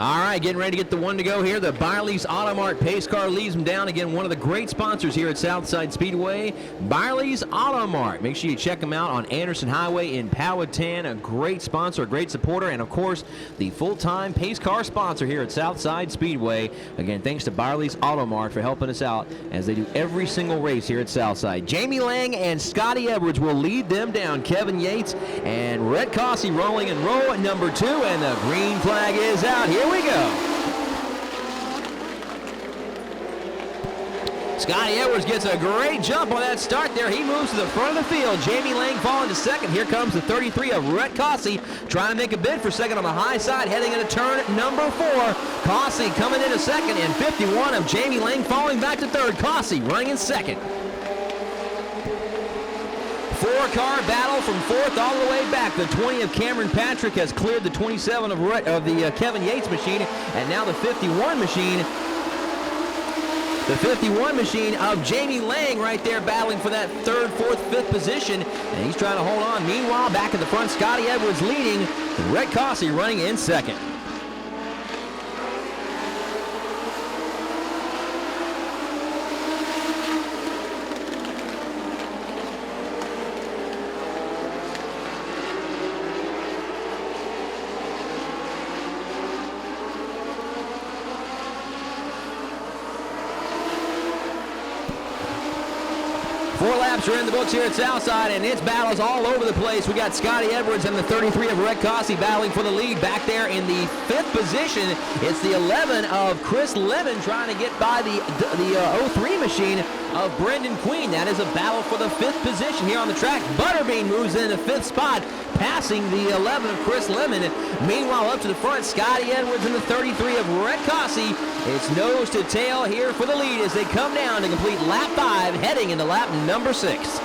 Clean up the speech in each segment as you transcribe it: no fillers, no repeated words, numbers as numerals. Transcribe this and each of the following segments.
All right, getting ready to get the one to go here. The Byerly's Auto Mart pace car leads them down. Again, one of the great sponsors here at Southside Speedway, Byerly's Auto Mart. Make sure you check them out on Anderson Highway in Powhatan. A great sponsor, a great supporter, and of course, the full-time pace car sponsor here at Southside Speedway. Again, thanks to Byerly's Auto Mart for helping us out as they do every single race here at Southside. Jamie Lang and Scotty Edwards will lead them down. Kevin Yates and Rhett Cossey rolling in row number 2, and the green flag is out. Here we go. Scotty Edwards gets a great jump on that start there. He moves to the front of the field. Jamie Lang falling to second. Here comes the 33 of Rhett Cossey trying to make a bid for second on the high side, heading into turn number 4. Cossey coming into second, and 51 of Jamie Lang falling back to third. Cossey running in second. 4-car battle from fourth all the way back. The 20 of Cameron Patrick has cleared the 27 of the Kevin Yates machine, and now the 51 machine. The 51 machine of Jamie Lang right there battling for that third, fourth, fifth position, and he's trying to hold on. Meanwhile, back at the front, Scotty Edwards leading, Rhett Cossey running in second. Four laps are in the books here at Southside, and it's battles all over the place. We got Scotty Edwards and the 33 of Rhett Cossey battling for the lead. Back there in the 5th position, it's the 11 of Chris Lemon trying to get by the 03 machine of Brendan Queen. That is a battle for the 5th position here on the track. Butterbean moves in the 5th spot, passing the 11 of Chris Lemon. Meanwhile, up to the front, Scotty Edwards and the 33 of Rhett Cossey. It's nose to tail here for the lead as they come down to complete lap 5, heading into lap number 6.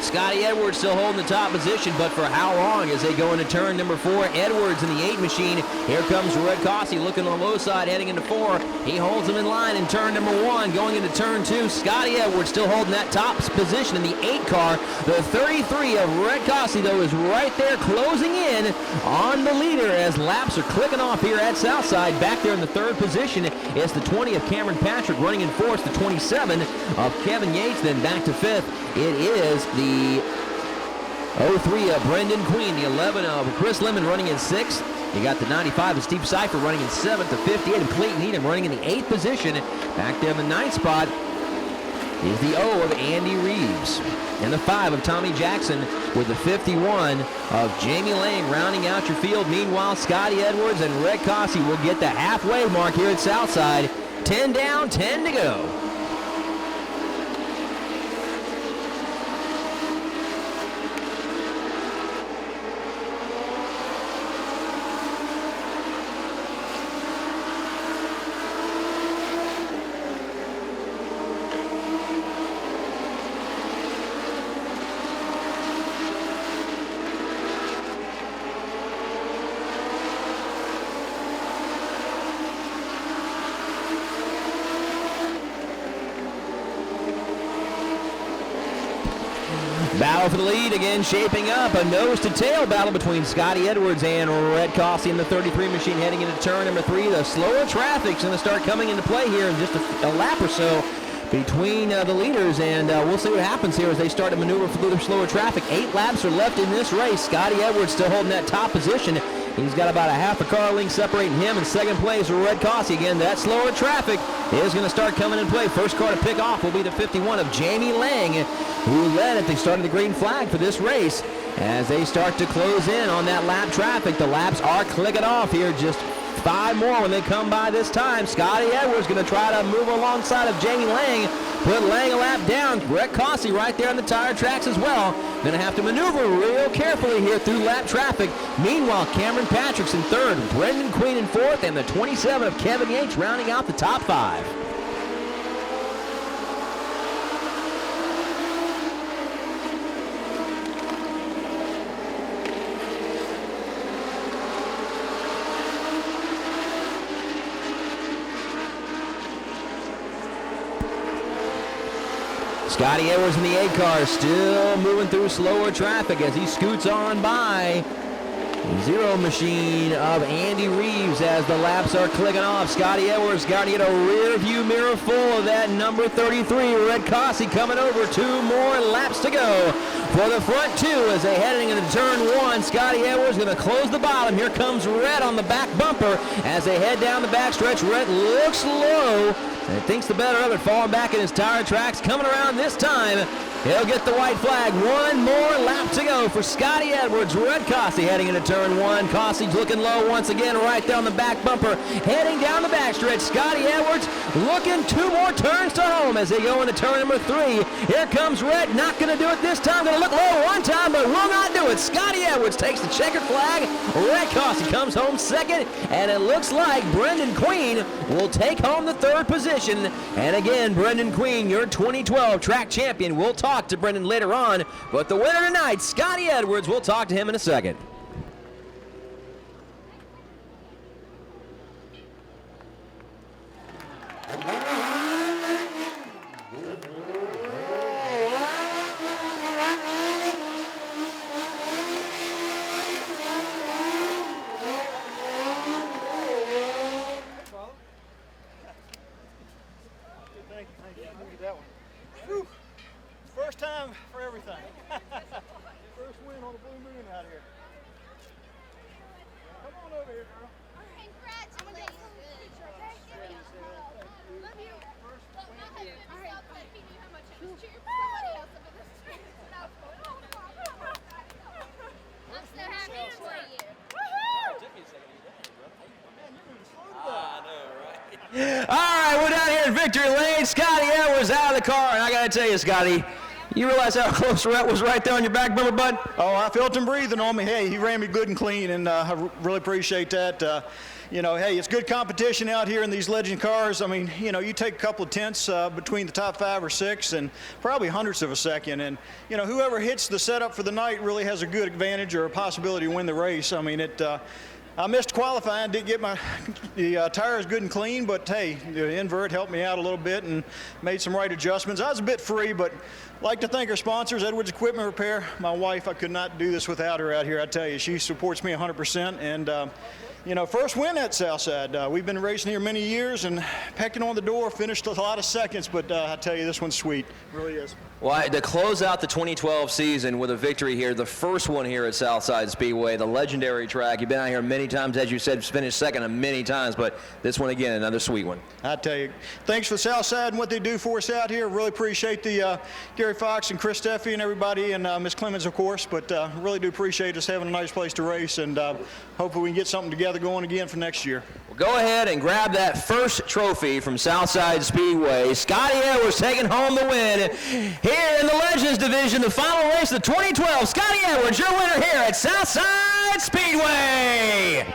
Scotty Edwards still holding the top position, but for how long as they go into turn number 4? Edwards in the 8 machine. Here comes Rhett Cossey looking on the low side, heading into 4. He holds him in line in turn number 1. Going into turn 2, Scotty Edwards still holding that top position in the 8 car. The 33 of Rhett Cossey, though, is right there closing in on the leader as laps are clicking off here at Southside. Back there in the 3rd position, it's the 20 of Cameron Patrick running in 4th, the 27 of Kevin Yates. Then back to 5th, it is the 03 of Brendan Queen, the 11 of Chris Lemon running in 6th. You got the 95 of Steve Cipher running in 7th, the 58 of Clayton Needham running in the 8th position. Back there in the 9th spot is the O of Andy Reeves. And the 5 of Tommy Jackson with the 51 of Jamie Lang rounding out your field. Meanwhile, Scotty Edwards and Rhett Cossey will get the halfway mark here at Southside. 10 down, 10 to go. Battle for the lead again shaping up. A nose-to-tail battle between Scotty Edwards and Rhett Cossey in the 33 machine heading into turn number 3. The slower traffic's going to start coming into play here in just a lap or so between the leaders, and we'll see what happens here as they start to maneuver through the slower traffic. 8 laps are left in this race. Scotty Edwards still holding that top position. He's got about a half a car length separating him in 2nd place with Rhett Cossey. Again, that slower traffic is going to start coming in play. First car to pick off will be the 51 of Jamie Lang, who led at the start of the green flag for this race. As they start to close in on that lap traffic, the laps are clicking off here. Just 5 more when they come by this time. Scotty Edwards going to try to move alongside of Jamie Lang. Put Lang a lap down. Rhett Cossey right there on the tire tracks as well. Going to have to maneuver real carefully here through lap traffic. Meanwhile, Cameron Patrick's in 3rd, Brendan Queen in 4th, and the 27 of Kevin Yates rounding out the top 5. Scotty Edwards in the 8 car still moving through slower traffic as he scoots on by. Zero machine of Andy Reeves as the laps are clicking off. Scotty Edwards got to get a rear view mirror full of that number 33. Red Cossey coming over. 2 more laps to go for the front 2 as they heading into turn 1. Scotty Edwards going to close the bottom. Here comes Red on the back bumper as they head down the backstretch. Red looks low and thinks the better of it, falling back in his tire tracks. Coming around this time, he'll get the white flag. 1 more lap to go for Scotty Edwards. Red Cossey heading into turn 1. Cossey's looking low once again right down the back bumper. Heading down the backstretch. Scotty Edwards looking 2 more turns to home as they go into turn number 3. Here comes Red. Not going to do it this time. Going to look low one time, but will not do it. Scotty Edwards takes the checkered flag. Red Cossey comes home second, and it looks like Brendan Queen will take home the 3rd position. And again, Brendan Queen, your 2012 track champion. We'll talk to Brendan later on, but the winner tonight, Scotty Edwards. We'll talk to him in a second. First time for everything. First win on the Blue Moon out here. Come on over here, girl. Congratulations. Love you. My husband was outside. He knew how much it was cheering for somebody else over the streets. And I was going, oh, come on. I'm so happy for you. Woohoo! All right, we're down here in Victory Lane. Scotty Edwards out of the car, and I got to tell you, Scotty, you realize how close Rhett was right there on your back bumper, bud? Oh, I felt him breathing on me. Hey, he ran me good and clean, and I really appreciate that. You know, hey, it's good competition out here in these legend cars. I mean, you know, you take a couple of tenths between the top 5 or 6 and probably hundredths of a second. And, you know, whoever hits the setup for the night really has a good advantage or a possibility to win the race. I mean, I missed qualifying, didn't get the tires good and clean, but hey, the invert helped me out a little bit and made some right adjustments. I was a bit free, but like to thank our sponsors, Edwards Equipment Repair. My wife, I could not do this without her out here, I tell you. She supports me 100%, and you know, first win at Southside. We've been racing here many years and pecking on the door, finished a lot of seconds, but I tell you, this one's sweet. It really is. Well, to close out the 2012 season with a victory here, the first one here at Southside Speedway, the legendary track. You've been out here many times, as you said, finished second many times, but this one again, another sweet one. I tell you, thanks for Southside and what they do for us out here. Really appreciate the Gary Fox and Chris Steffi and everybody, and Miss Clemens, of course, but really do appreciate us having a nice place to race, and hopefully we can get something together going again for next year. Well, go ahead and grab that first trophy from Southside Speedway. Scotty Edwards taking home the win. Here in the Legends Division, the final race of 2012, Scotty Edwards, your winner here at Southside Speedway.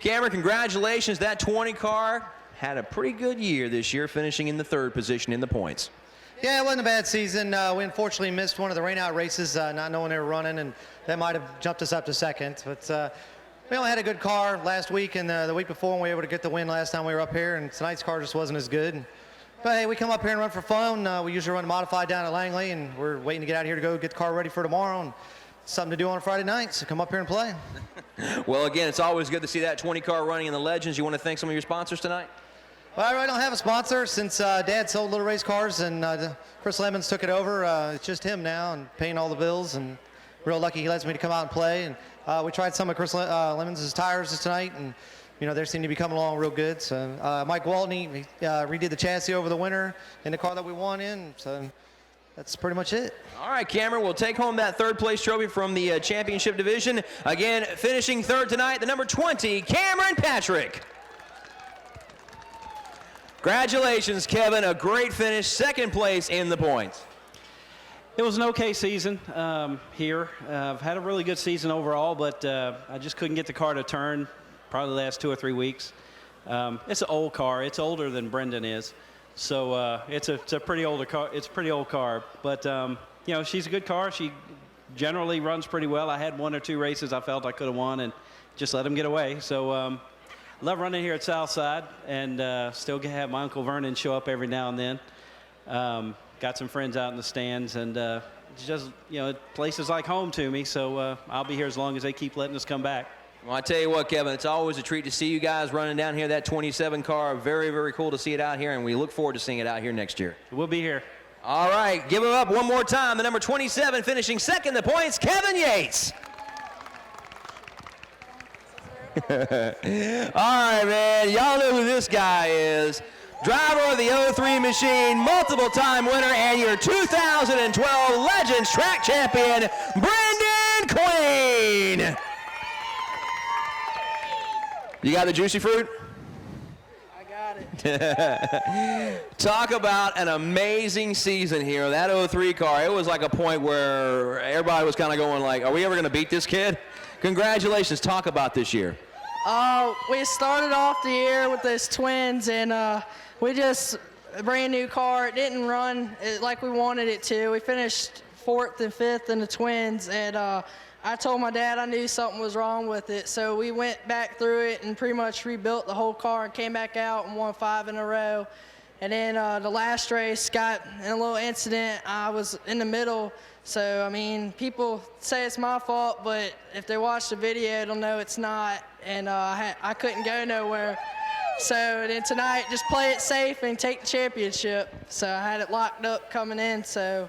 Cameron, congratulations. That 20 car had a pretty good year this year, finishing in the 3rd position in the points. Yeah, it wasn't a bad season. We unfortunately missed one of the rain-out races, not knowing they were running, and that might have jumped us up to 2nd. But we only had a good car last week and the week before, and we were able to get the win last time we were up here, and tonight's car just wasn't as good. But hey, we come up here and run for fun. We usually run modified down at Langley, and we're waiting to get out here to go get the car ready for tomorrow, and something to do on a Friday night, so come up here and play. Well, again, it's always good to see that 20 car running in the Legends. You want to thank some of your sponsors tonight? Well, I really don't have a sponsor since Dad sold Little Race Cars and Chris Lemons took it over. It's just him now and paying all the bills, and real lucky he lets me to come out and play. And we tried some of Chris Lemons' tires tonight, and you know, they seem to be coming along real good. So Mike Waltney redid the chassis over the winter in the car that we won in. So that's pretty much it. All right, Cameron, we'll take home that 3rd place trophy from the championship division. Again, finishing 3rd tonight, the number 20, Cameron Patrick. Congratulations, Kevin. A great finish, 2nd place in the points. It was an okay season here. I've had a really good season overall, but I just couldn't get the car to turn probably the last 2 or 3 weeks. It's an old car. It's older than Brendan is. So it's a pretty older car. It's a pretty old car. But, you know, she's a good car. She generally runs pretty well. I had 1 or 2 races I felt I could have won and just let them get away. So love running here at Southside, and still have my Uncle Vernon show up every now and then. Got some friends out in the stands, and it's just, places like home to me, so I'll be here as long as they keep letting us come back. Well, I tell you what, Kevin, it's always a treat to see you guys running down here, that 27 car. Very, very cool to see it out here, and we look forward to seeing it out here next year. We'll be here. All right, give him up one more time. The number 27 finishing second, the points, Kevin Yates. All right, man, y'all know who this guy is. Driver of the 03 machine, multiple-time winner, and your 2012 Legends Track Champion, Brendan Queen. You got the juicy fruit? I got it. Talk about an amazing season here. That 03 car, it was like a point where everybody was kind of going like, are we ever going to beat this kid? Congratulations. Talk about this year. We started off the year with those twins, and we just, a brand new car. It didn't run like we wanted it to. We finished 4th and 5th in the twins, and I told my dad I knew something was wrong with it, so we went back through it and pretty much rebuilt the whole car and came back out and won 5 in a row. And then the last race got in a little incident. I was in the middle, so I mean, people say it's my fault, but if they watch the video, they'll know it's not. And I couldn't go nowhere. So then tonight, just play it safe and take the championship. So I had it locked up coming in, so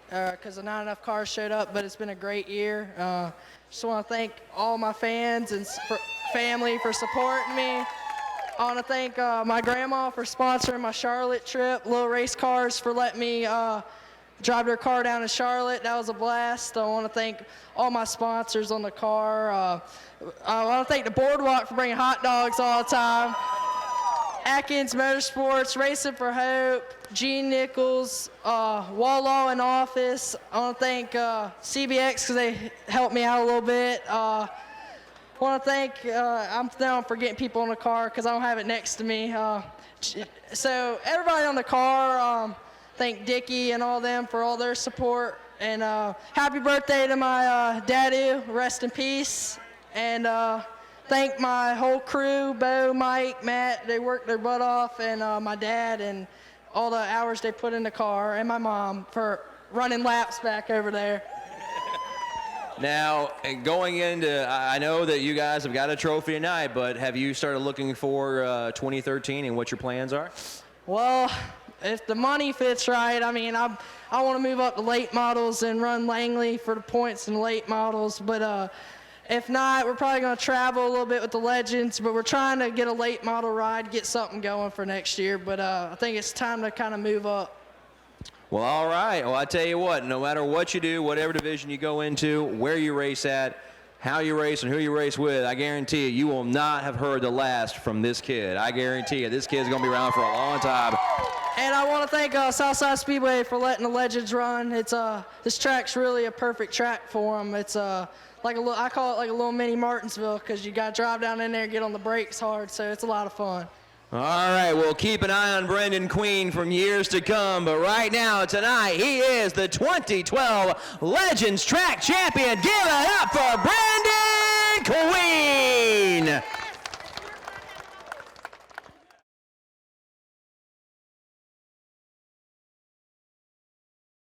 because not enough cars showed up, but it's been a great year. Just want to thank all my fans and family for supporting me. I want to thank my grandma for sponsoring my Charlotte trip, Little Race Cars for letting me drive their car down to Charlotte. That was a blast. I want to thank all my sponsors on the car. I want to thank the Boardwalk for bringing hot dogs all the time. Atkins Motorsports, Racing for Hope, Gene Nichols, Wall in Office. I want to thank CBX because they helped me out a little bit. I want to thank, I'm forgetting people in the car because I don't have it next to me. So everybody on the car, thank Dickie and all them for all their support. And happy birthday to my daddy, rest in peace. And thank my whole crew, Bo, Mike, Matt, they worked their butt off, and my dad and all the hours they put in the car, and my mom for running laps back over there. Now, going into, I know that you guys have got a trophy tonight, but have you started looking for 2013 and what your plans are? Well, if the money fits right, I mean, I want to move up to late models and run Langley for the points in the late models, but if not, we're probably going to travel a little bit with the Legends, but we're trying to get a late model ride, get something going for next year. But I think it's time to kind of move up. Well, all right. Well, I tell you what, no matter what you do, whatever division you go into, where you race at, how you race, and who you race with, I guarantee you will not have heard the last from this kid. I guarantee you, this kid's going to be around for a long time. And I want to thank Southside Speedway for letting the Legends run. It's this track's really a perfect track for them. It's like I call it like a little mini Martinsville because you got to drive down in there and get on the brakes hard, so it's a lot of fun. All right, we'll keep an eye on Brendan Queen from years to come, but right now, tonight, he is the 2012 Legends Track Champion. Give it up for Brendan Queen!